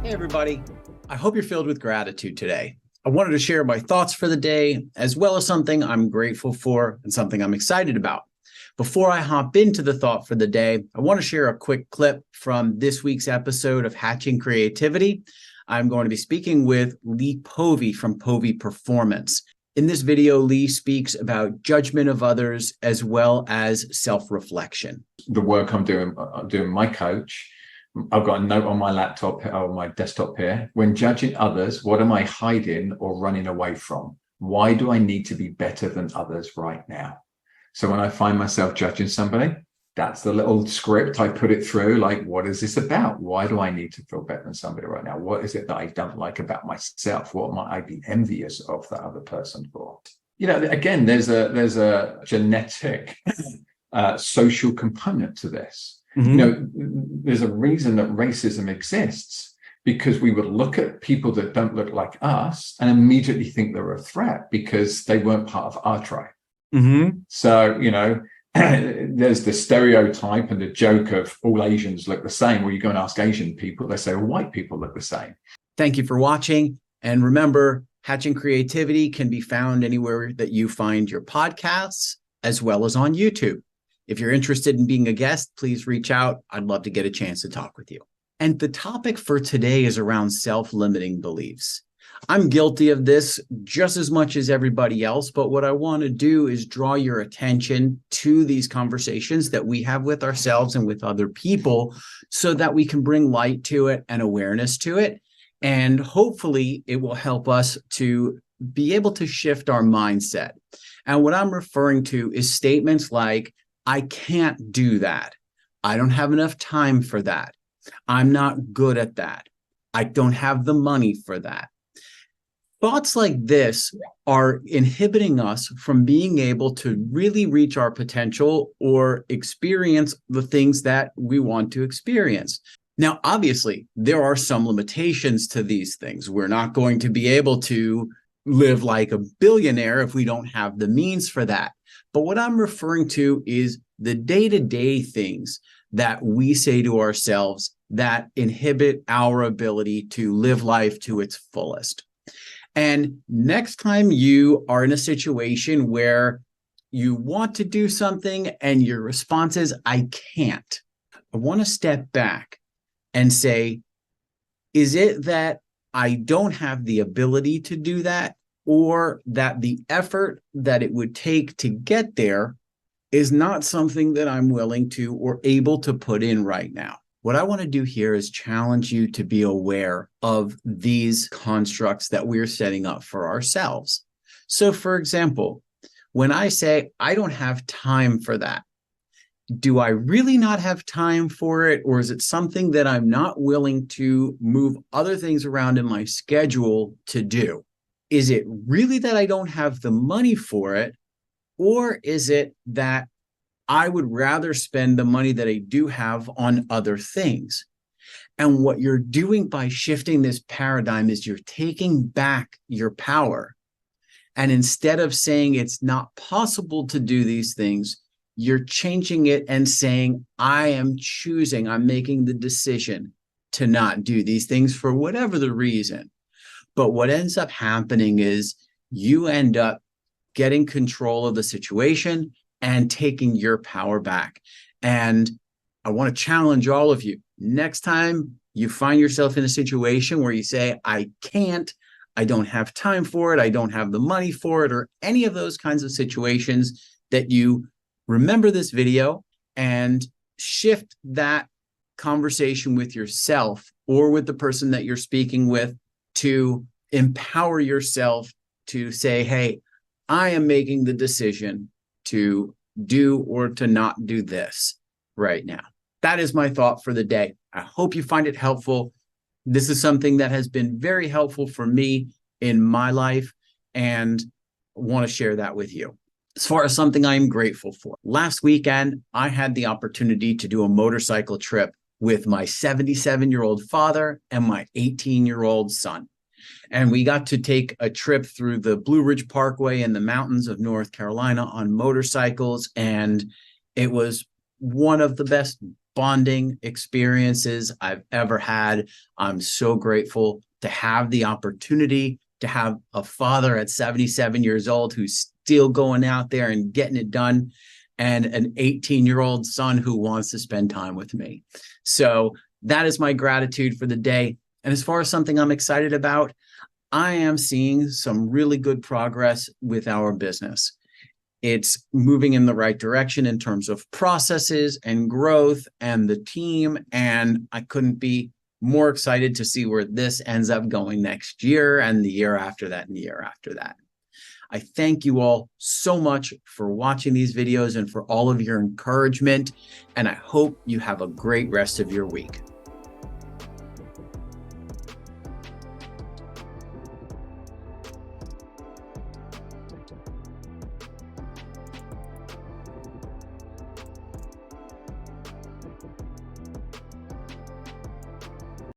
Hey, everybody. I hope you're filled with gratitude today. I wanted to share my thoughts for the day, as well as something I'm grateful for and something I'm excited about. Before I hop into the thought for the day, I want to share a quick clip from this week's episode of Hatching Creativity. I'm going to be speaking with Lee Povey from Povey Performance. In this video, Lee speaks about judgment of others as well as self-reflection. The work I'm doing my coach, I've got a note on my laptop or my desktop here. When judging others, what am I hiding or running away from? Why do I need to be better than others right now? So when I find myself judging somebody, that's the little script I put it through. Like, what is this about? Why do I need to feel better than somebody right now? What is it that I don't like about myself? What might I be envious of that other person for? You know, again, there's a genetic social component to this. Mm-hmm. You know, there's a reason that racism exists, because we would look at people that don't look like us and immediately think they're a threat because they weren't part of our tribe. Mm-hmm. So, you know, there's the stereotype and the joke of all Asians look the same. Well, you go and ask Asian people, they say, well, white people look the same. Thank you for watching. And remember, Hatching Creativity can be found anywhere that you find your podcasts, as well as on YouTube. If you're interested in being a guest, please reach out. I'd love to get a chance to talk with you. And the topic for today is around self-limiting beliefs. I'm guilty of this just as much as everybody else, but what I want to do is draw your attention to these conversations that we have with ourselves and with other people so that we can bring light to it and awareness to it. And hopefully it will help us to be able to shift our mindset. And what I'm referring to is statements like, I can't do that. I don't have enough time for that. I'm not good at that. I don't have the money for that. Thoughts like this are inhibiting us from being able to really reach our potential or experience the things that we want to experience. Now, obviously, there are some limitations to these things. We're not going to be able to live like a billionaire if we don't have the means for that. But what I'm referring to is the day-to-day things that we say to ourselves that inhibit our ability to live life to its fullest. And next time you are in a situation where you want to do something and your response is, I can't, I want to step back and say, is it that I don't have the ability to do that, or that the effort that it would take to get there is not something that I'm willing to or able to put in right now? What I want to do here is challenge you to be aware of these constructs that we're setting up for ourselves. So, for example, when I say, I don't have time for that, do I really not have time for it? Or is it something that I'm not willing to move other things around in my schedule to do? Is it really that I don't have the money for it? Or is it that I would rather spend the money that I do have on other things? And what you're doing by shifting this paradigm is you're taking back your power. And instead of saying it's not possible to do these things, you're changing it and saying, I am choosing, I'm making the decision to not do these things for whatever the reason. But what ends up happening is you end up getting control of the situation and taking your power back. And I want to challenge all of you. Next time you find yourself in a situation where you say, I can't, I don't have time for it, I don't have the money for it, or any of those kinds of situations, that you remember this video and shift that conversation with yourself or with the person that you're speaking with to empower yourself to say, hey, I am making the decision to do or to not do this right now. That is my thought for the day. I hope you find it helpful. This is something that has been very helpful for me in my life, and want to share that with you. As far as something I am grateful for, last weekend, I had the opportunity to do a motorcycle trip with my 77-year-old father and my 18-year-old son. And we got to take a trip through the Blue Ridge Parkway in the mountains of North Carolina on motorcycles. And it was one of the best bonding experiences I've ever had. I'm so grateful to have the opportunity to have a father at 77 years old who's still going out there and getting it done, and an 18-year-old son who wants to spend time with me. So that is my gratitude for the day. And as far as something I'm excited about, I am seeing some really good progress with our business. It's moving in the right direction in terms of processes and growth and the team. And I couldn't be more excited to see where this ends up going next year and the year after that and the year after that. I thank you all so much for watching these videos and for all of your encouragement. And I hope you have a great rest of your week.